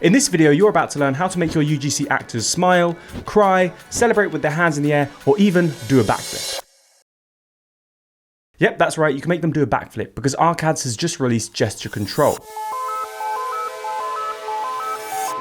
In this video, you're about to learn how to make your UGC actors smile, cry, celebrate with their hands in the air, or even do a backflip. Yep, that's right, you can make them do a backflip because ArcAds has just released gesture control.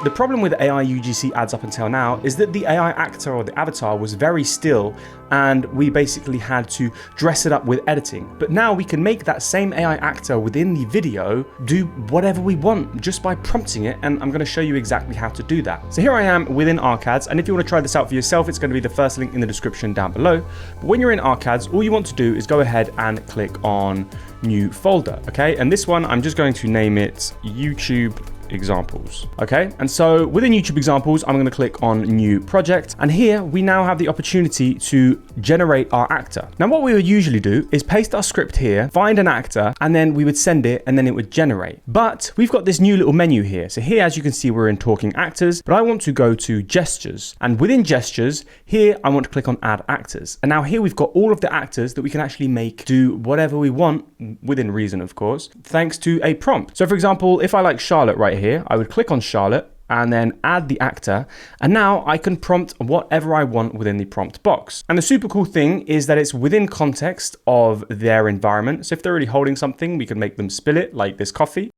The problem with AI UGC ads up until now is that the AI actor or the avatar was very still and we basically had to dress it up with editing. But now we can make that same AI actor within the video do whatever we want just by prompting it, and I'm going to show you exactly how to do that. So here I am within ArcAds, and if you want to try this out for yourself, it's going to be the first link in the description down below. But when you're in ArcAds, all you want to do is go ahead and click on new folder, okay? And this one, I'm just going to name it YouTube examples. Okay, and so within YouTube examples, I'm going to click on new project, and here we now have the opportunity to generate our actor. Now what we would usually do is paste our script here, find an actor, and then we would send it and then it would generate. But we've got this new little menu here. So here, as you can see, we're in talking actors, but I want to go to gestures, and within gestures here I want to click on add actors. And now here we've got all of the actors that we can actually make do whatever we want, within reason of course, thanks to a prompt. So for example, if I like Charlotte right here, I would click on Charlotte and then add the actor, and now I can prompt whatever I want within the prompt box. And the super cool thing is that it's within context of their environment. So if they're already holding something, we can make them spill it, like this coffee.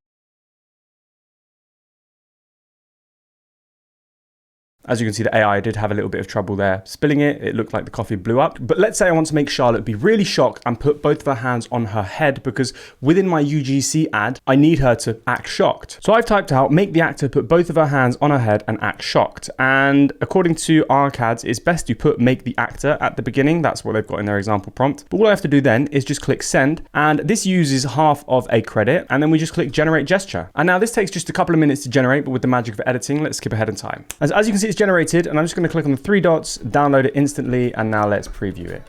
As you can see, the AI did have a little bit of trouble there spilling it. It looked like the coffee blew up. But let's say I want to make Charlotte be really shocked and put both of her hands on her head, because within my UGC ad, I need her to act shocked. So I've typed out, make the actor put both of her hands on her head and act shocked. And according to ArcAds, it's best to put make the actor at the beginning. That's what they've got in their example prompt. But all I have to do then is just click send. And this uses half of a credit. And then we just click generate gesture. And now this takes just a couple of minutes to generate, but with the magic of editing, let's skip ahead in time. As you can see, it's generated, and I'm just going to click on the three dots, download it instantly, and now let's preview it.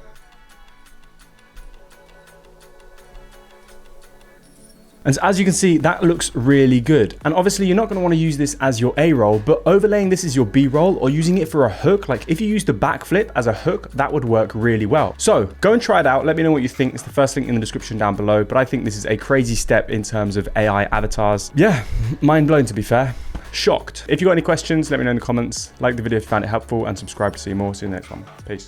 And as you can see, that looks really good. And obviously you're not going to want to use this as your A roll, but overlaying this as your B roll or using it for a hook, like if you use the backflip as a hook, that would work really well. So go and try it out. Let me know what you think. It's the first link in the description down below, but I think this is a crazy step in terms of AI avatars. Yeah, mind blown to be fair. Shocked. If you got any questions, let me know in the comments. Like the video if you found it helpful, and subscribe to see more. See you in the next one. Peace.